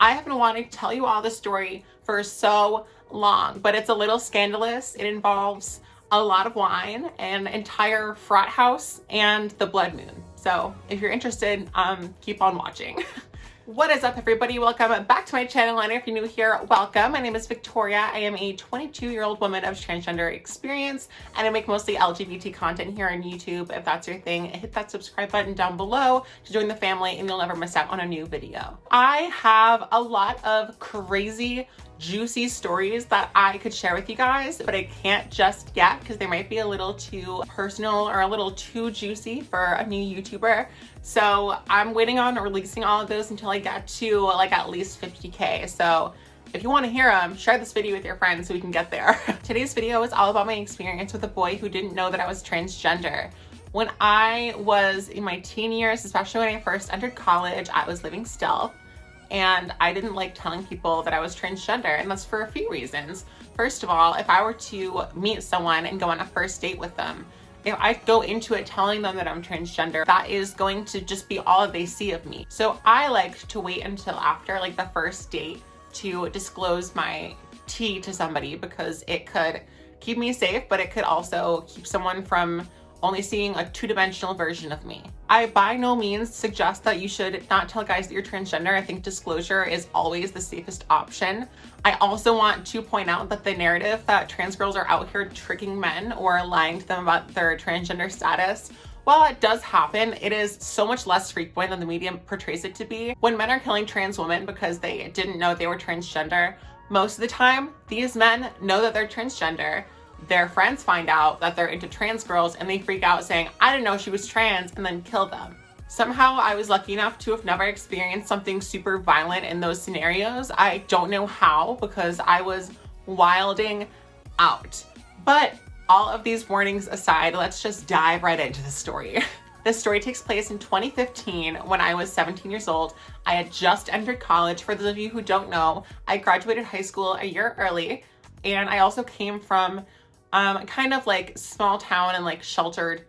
I have been wanting to tell you all this story for so long, but it's a little scandalous. It involves a lot of wine, an entire frat house, and the blood moon. So if you're interested, keep on watching. What is up, everybody? Welcome back to my channel, and if you're new here, welcome. My name is Victoria. I am a 22-year-old woman of transgender experience, and I make mostly LGBT content here on YouTube. If that's your thing, hit that subscribe button down below to join the family, and you'll never miss out on a new video. I have a lot of crazy, juicy stories that I could share with you guys, but I can't just yet because they might be a little too personal or a little too juicy for a new YouTuber. So I'm waiting on releasing all of those until I get to like at least 50K. So if you want to hear them, share this video with your friends so we can get there. Today's video is all about my experience with a boy who didn't know that I was transgender. When I was in my teen years, especially when I first entered college, I was living stealth. And I didn't like telling people that I was transgender, and that's for a few reasons. First of all, if I were to meet someone and go on a first date with them, if I go into it telling them that I'm transgender, that is going to just be all they see of me. So I like to wait until after like the first date to disclose my tea to somebody, because it could keep me safe, but it could also keep someone from only seeing a two-dimensional version of me. I by no means suggest that you should not tell guys that you're transgender. I think disclosure is always the safest option. I also want to point out that the narrative that trans girls are out here tricking men or lying to them about their transgender status, while it does happen, it is so much less frequent than the media portrays it to be. When men are killing trans women because they didn't know they were transgender, most of the time, these men know that they're transgender. Their friends find out that they're into trans girls and they freak out saying, I didn't know she was trans, and then kill them. Somehow I was lucky enough to have never experienced something super violent in those scenarios. I don't know how, because I was wilding out. But all of these warnings aside, let's just dive right into the story. This story takes place in 2015 when I was 17 years old. I had just entered college. For those of you who don't know, I graduated high school a year early, and I also came from kind of like small town and like sheltered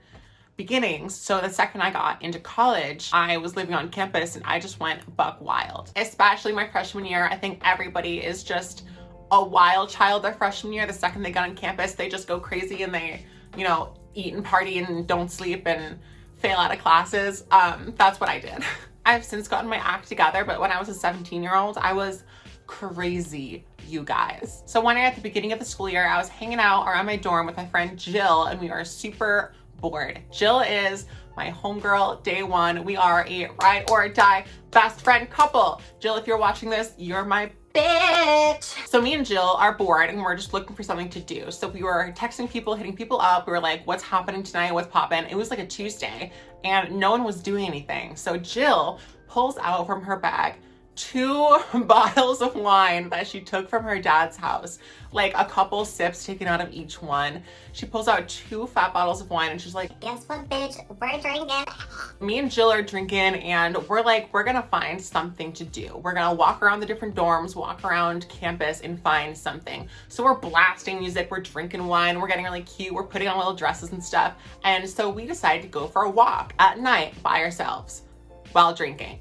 beginnings. So the second I got into college, I was living on campus and I just went buck wild. Especially my freshman year, I think everybody is just a wild child their freshman year. The second they get on campus, they just go crazy and they, you know, eat and party and don't sleep and fail out of classes. That's what I did. I've since gotten my act together, but when I was a 17-year-old, I was crazy, you guys. So one day at the beginning of the school year, I was hanging out around my dorm with my friend Jill, and we were super bored. Jill is my homegirl day one. We are a ride or die best friend couple. Jill, if you're watching this, you're my bitch. So me and Jill are bored and we're just looking for something to do. So we were texting people, hitting people up. We were like, what's happening tonight? What's poppin'? It was like a Tuesday and no one was doing anything. So Jill pulls out from her bag 2 bottles of wine that she took from her dad's house, like a couple sips taken out of each one. She pulls out 2 fat bottles of wine and she's like, guess what, bitch, we're drinking. Me and Jill are drinking and we're like, we're gonna find something to do. We're gonna walk around the different dorms, walk around campus and find something. So we're blasting music, we're drinking wine, we're getting really cute, we're putting on little dresses and stuff. And so we decided to go for a walk at night by ourselves while drinking.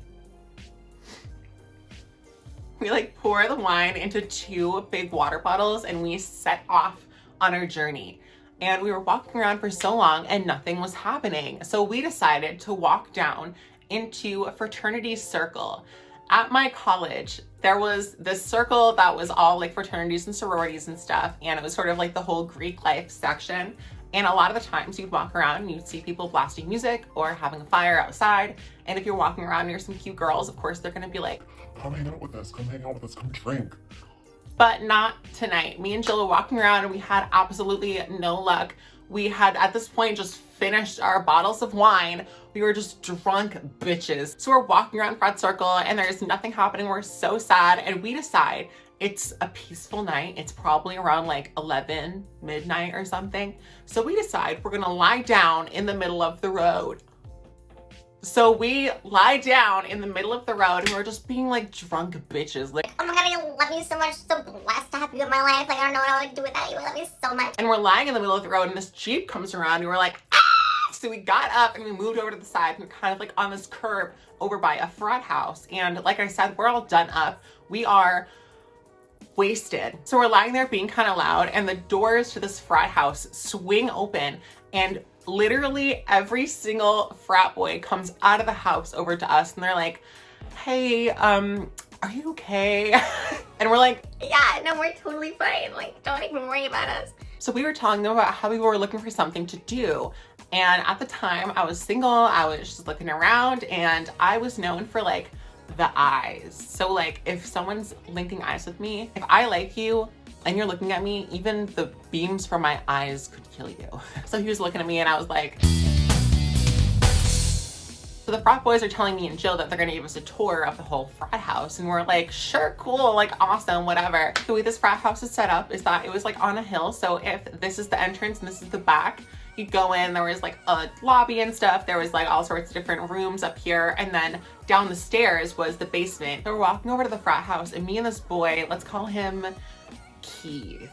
We like pour the wine into 2 big water bottles and we set off on our journey. And we were walking around for so long and nothing was happening. So we decided to walk down into a fraternity circle. At my college, there was this circle that was all like fraternities and sororities and stuff. And it was sort of like the whole Greek life section. And a lot of the times you'd walk around and you'd see people blasting music or having a fire outside. And if you're walking around near some cute girls, of course, they're gonna be like, come hang out with us, come hang out with us, come drink. But not tonight. Me and Jill were walking around and we had absolutely no luck. We had at this point just finished our bottles of wine. We were just drunk bitches. So we're walking around Frat Circle and there's nothing happening. We're so sad. And we decide it's a peaceful night. It's probably around like 11 midnight or something. So we decide we're gonna lie down in the middle of the road. So we lie down in the middle of the road and we're just being like drunk bitches. Like, oh my god, I love you so much. So blessed to have you in my life. Like, I don't know what I would do without you. I love you so much. And we're lying in the middle of the road and this Jeep comes around and we're like, ah, So we got up and we moved over to the side. We were kind of like on this curb over by a frat house. And like I said, we're all done up. We are wasted. So we're lying there being kind of loud, and the doors to this frat house swing open, and literally every single frat boy comes out of the house over to us, and they're like, hey, are you okay? And we're like, Yeah, no, we're totally fine. Like, don't even worry about us. so we were telling them about how we were looking for something to do. And at the time I was single, I was just looking around, and I was known for like the eyes. So like if someone's linking eyes with me, if I like you and you're looking at me, even the beams from my eyes could kill you. So he was looking at me and I was like, so the frat boys are telling me and Jill that they're gonna give us a tour of the whole frat house, and we're like, sure, cool, like awesome, whatever. The way this frat house is set up is that it was like on a hill. So if this is the entrance and this is the back, you'd go in, there was like a lobby and stuff. There was like all sorts of different rooms up here. And then down the stairs was the basement. So we're walking over to the frat house, and me and this boy, let's call him Keith.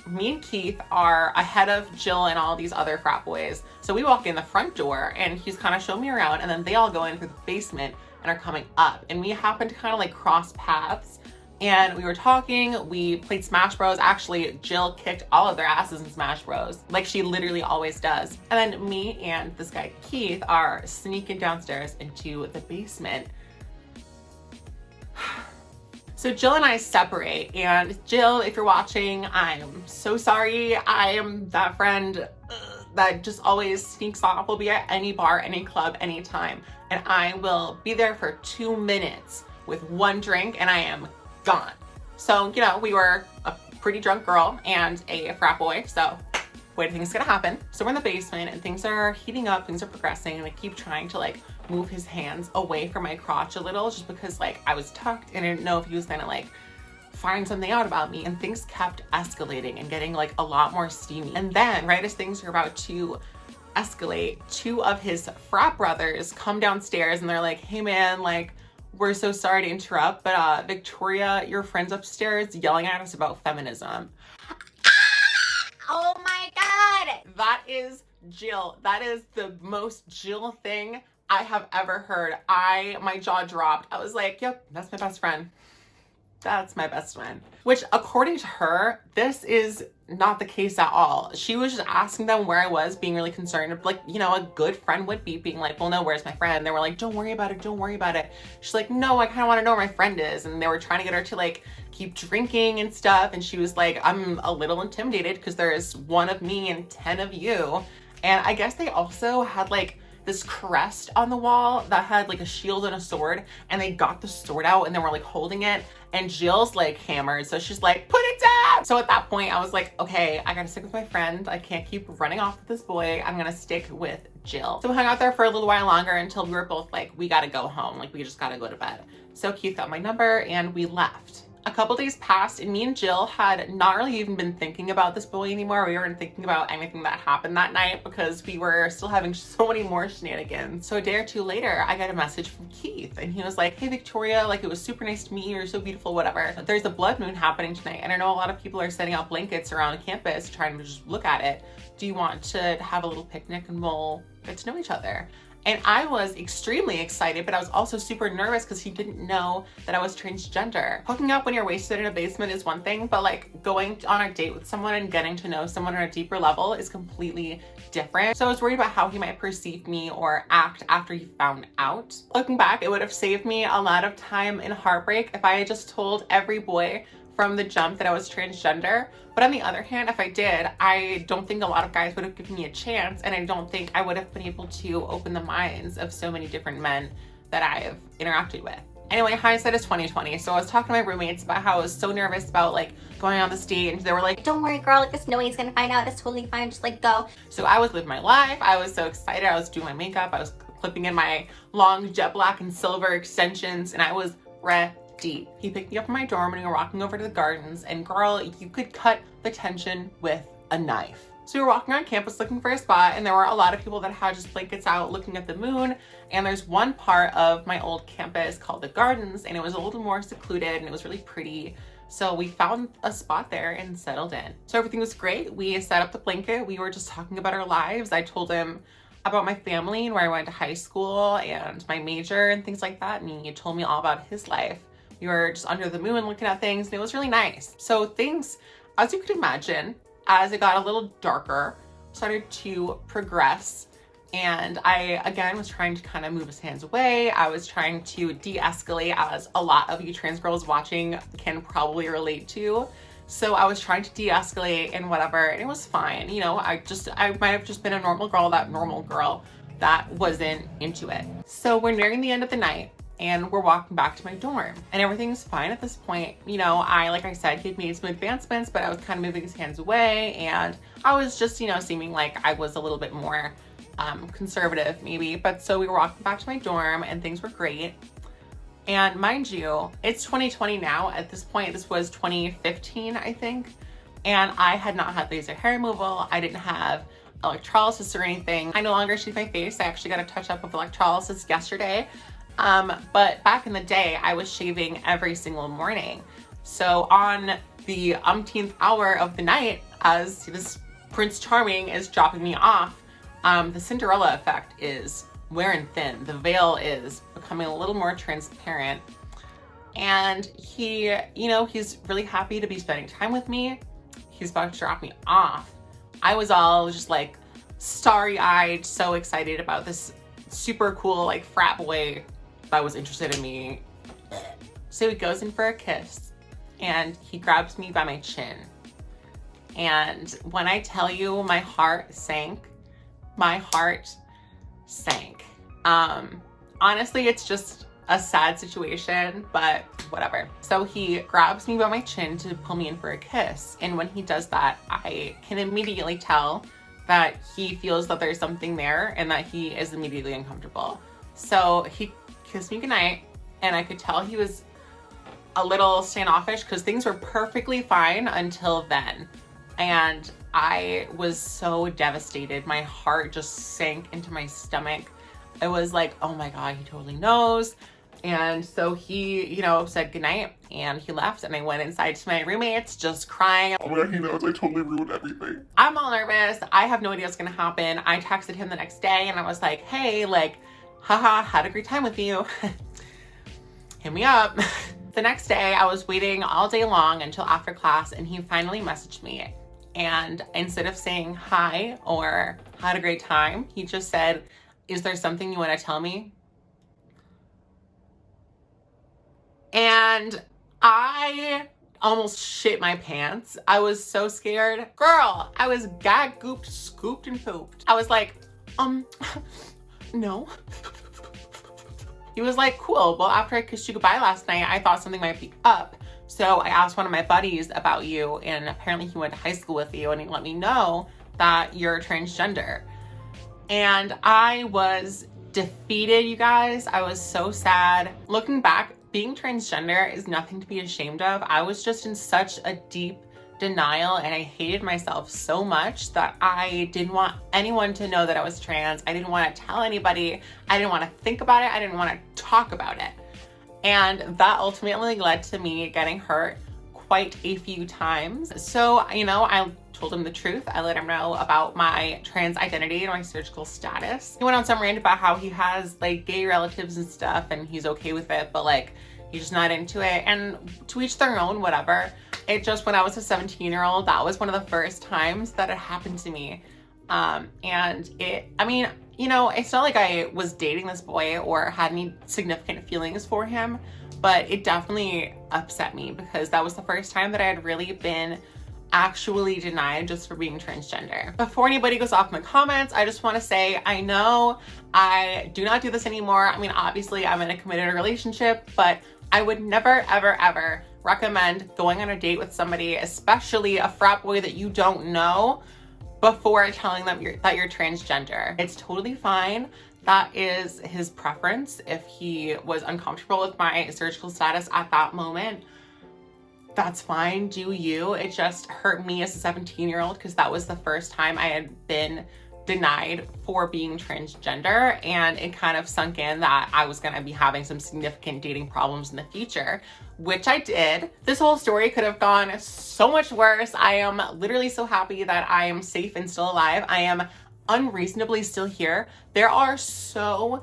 Me and Keith are ahead of Jill and all these other frat boys. So we walk in the front door and he's kind of showing me around, and then they all go in through the basement and are coming up. And we happen to kind of like cross paths, and we were talking, we played Smash Bros. Actually, Jill kicked all of their asses in Smash Bros. Like she literally always does. And then me and this guy Keith are sneaking downstairs into the basement. So Jill and I separate, and Jill, if you're watching, I'm so sorry. I am that friend that just always sneaks off. We'll be at any bar, any club, anytime. And I will be there for 2 minutes with one drink and I am gone. So, you know, we were a pretty drunk girl and a frat boy. So what do you think is gonna happen? So we're in the basement and things are heating up, things are progressing, and I keep trying to like move his hands away from my crotch a little, just because like I was tucked and I didn't know if he was gonna like find something out about me, and things kept escalating and getting like a lot more steamy. And then right as things are about to escalate, 2 of his frat brothers come downstairs and they're like, hey man, like, we're so sorry to interrupt, but Victoria, your friend's upstairs yelling at us about feminism. Oh my God. That is Jill. That is the most Jill thing I have ever heard. My jaw dropped. I was like, yep, that's my best friend. That's my best friend. Which, according to her, this is not the case at all. She was just asking them where I was, being really concerned, like, you know, a good friend would be, being like, well, no, where's my friend? They were like, don't worry about it, don't worry about it. She's like, no, I kind of want to know where my friend is. And they were trying to get her to like keep drinking and stuff. And she was like, I'm a little intimidated because there is 1 of me and 10 of you. And I guess they also had like this crest on the wall that had like a shield and a sword, and they got the sword out and they were like holding it, and Jill's like hammered, so she's like, put it down. So at that point I was like, okay, I gotta stick with my friend. I can't keep running off with this boy. I'm gonna stick with Jill. So we hung out there for a little while longer until we were both like, we gotta go home, like we just gotta go to bed. So Keith got my number and we left. A couple days passed and me and Jill had not really even been thinking about this boy anymore. We weren't thinking about anything that happened that night because we were still having so many more shenanigans. So a day or 2 later, I got a message from Keith and he was like, hey Victoria, like it was super nice to meet you. You're so beautiful, whatever. There's a blood moon happening tonight, and I know a lot of people are setting out blankets around campus trying to just look at it. Do you want to have a little picnic and we'll get to know each other? And I was extremely excited, but I was also super nervous because he didn't know that I was transgender. Hooking up when you're wasted in a basement is one thing, but like going on a date with someone and getting to know someone on a deeper level is completely different. So I was worried about how he might perceive me or act after he found out. Looking back, it would have saved me a lot of time and heartbreak if I had just told every boy from the jump that I was transgender. But on the other hand, if I did, I don't think a lot of guys would have given me a chance, and I don't think I would have been able to open the minds of so many different men that I've interacted with. Anyway, hindsight is 2020. So I was talking to my roommates about how I was so nervous about like going on this date, and they were like, Don't worry, girl, like there's no way he's gonna find out. It's totally fine, just like go. so I was living my life. I was so excited. I was doing my makeup. I was clipping in my long jet black and silver extensions, and I was ready. He picked me up from my dorm and we were walking over to the gardens, and girl, you could cut the tension with a knife. So we were walking around campus looking for a spot, and there were a lot of people that had just blankets out looking at the moon. And there's one part of my old campus called the gardens, and it was a little more secluded and it was really pretty. So we found a spot there and settled in. So everything was great. We set up the blanket. We were just talking about our lives. I told him about my family and where I went to high school and my major and things like that. And he told me all about his life. We were just under the moon looking at things, and it was really nice. So things, as you could imagine, as it got a little darker, started to progress. And I, again, was trying to kind of move his hands away. I was trying to de-escalate, as a lot of you trans girls watching can probably relate to. So I was trying to de-escalate and whatever, and it was fine. You know, I might have just been a normal girl that wasn't into it. So we're nearing the end of the night, and we're walking back to my dorm, and everything's fine at this point. You know, like I said, he had made some advancements, but I was kind of moving his hands away, and I was just, you know, seeming like I was a little bit more conservative maybe. But so we were walking back to my dorm, and things were great. And mind you, it's 2020 now. At this point, this was 2015, I think. And I had not had laser hair removal. I didn't have electrolysis or anything. I no longer shave my face. I actually got a touch up of electrolysis yesterday. But back in the day, I was shaving every single morning. So on the umpteenth hour of the night, as this Prince Charming is dropping me off, the Cinderella effect is wearing thin. The veil is becoming a little more transparent. And he, you know, he's really happy to be spending time with me. He's about to drop me off. I was all just like starry-eyed, so excited about this super cool like frat boy that was interested in me. So he goes in for a kiss, and he grabs me by my chin. And when I tell you, my heart sank. My heart sank. Honestly, it's just a sad situation, but whatever. So he grabs me by my chin to pull me in for a kiss. And when he does that, I can immediately tell that he feels that there's something there and that he is immediately uncomfortable. So he kissed me goodnight, and I could tell he was a little standoffish because things were perfectly fine until then. And I was so devastated. My heart just sank into my stomach. I was like, oh my God, he totally knows. And so he, you know, said goodnight, and he left, and I went inside to my roommates just crying. Oh my God, he knows I totally ruined everything. I'm all nervous. I have no idea what's gonna happen. I texted him the next day, and I was like, hey, like, haha, had a great time with you. Hit me up. The next day, I was waiting all day long until after class, and he finally messaged me. And instead of saying hi or had a great time, he just said, is there something you want to tell me? And I almost shit my pants. I was so scared. Girl, I was gag gooped, scooped, and pooped. I was like, no. He was like, cool. Well, after I kissed you goodbye last night, I thought something might be up. So I asked one of my buddies about you, and apparently he went to high school with you, and he let me know that you're transgender. And I was defeated, you guys. I was so sad. Looking back, being transgender is nothing to be ashamed of. I was just in such a deep denial, and I hated myself so much that I didn't want anyone to know that I was trans. I didn't want to tell anybody. I didn't want to think about it. I didn't want to talk about it. And that ultimately led to me getting hurt quite a few times. So, you know, I told him the truth. I let him know about my trans identity and my surgical status. He went on some rant about how he has like gay relatives and stuff, and he's okay with it, but like he's just not into it. And to each their own, whatever. It just, when I was a 17-year-old, that was one of the first times that it happened to me. And it, I mean, you know, it's not like I was dating this boy or had any significant feelings for him, but it definitely upset me because that was the first time that I had really been actually denied just for being transgender. Before anybody goes off in the comments, I just want to say, I know I do not do this anymore. I mean, obviously I'm in a committed relationship, but I would never, ever, ever recommend going on a date with somebody, especially a frat boy that you don't know, before telling them that you're transgender. It's totally fine. That is his preference. If he was uncomfortable with my surgical status at that moment, that's fine, do you. It just hurt me as a 17-year-old because that was the first time I had been denied for being transgender, and it kind of sunk in that I was gonna be having some significant dating problems in the future, which I did. This whole story could have gone so much worse. I am literally so happy that I am safe and still alive. I am unreasonably still here. There are so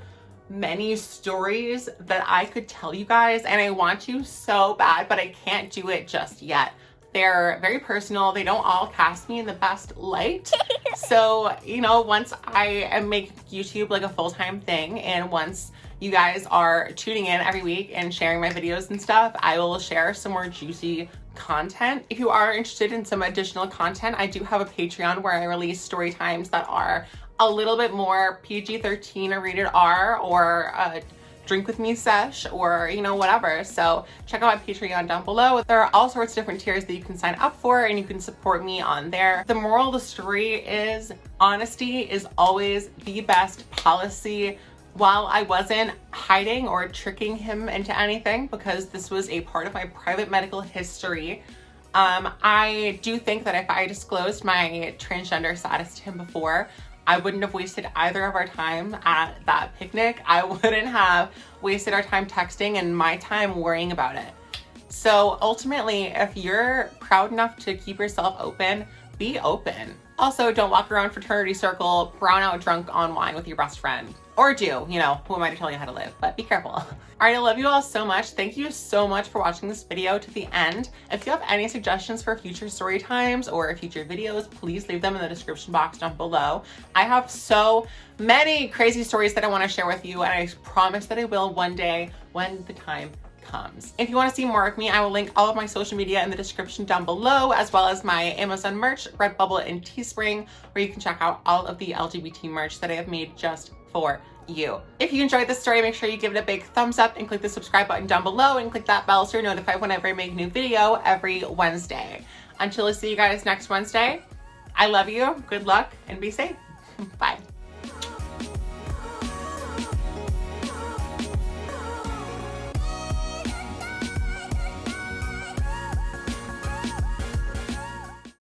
many stories that I could tell you guys, and I want to so bad, but I can't do it just yet. They're very personal. They don't all cast me in the best light. So, you know, once I make YouTube like a full-time thing, and once you guys are tuning in every week and sharing my videos and stuff, I will share some more juicy content. If you are interested in some additional content, I do have a Patreon where I release story times that are a little bit more PG-13 or rated R, or a drink with me sesh, or you know, whatever. So check out my Patreon down below. There are all sorts of different tiers that you can sign up for, and you can support me on there. The moral of the story is honesty is always the best policy. While I wasn't hiding or tricking him into anything, because this was a part of my private medical history, I do think that if I disclosed my transgender status to him before, I wouldn't have wasted either of our time at that picnic. I wouldn't have wasted our time texting and my time worrying about it. So ultimately, if you're proud enough to keep yourself open, be open. Also, don't walk around fraternity circle, brown out drunk on wine with your best friend. Or do, you know, who am I to tell you how to live? But be careful. All right, I love you all so much. Thank you so much for watching this video to the end. If you have any suggestions for future story times or future videos, please leave them in the description box down below. I have so many crazy stories that I want to share with you, and I promise that I will one day when the time comes. If you want to see more of me, I will link all of my social media in the description down below, as well as my Amazon merch, Redbubble, and Teespring, where you can check out all of the LGBT merch that I have made just for you. If you enjoyed this story, make sure you give it a big thumbs up and click the subscribe button down below, and click that bell so you're notified whenever I make a new video every Wednesday. Until I see you guys next Wednesday, I love you, good luck, and be safe. Bye.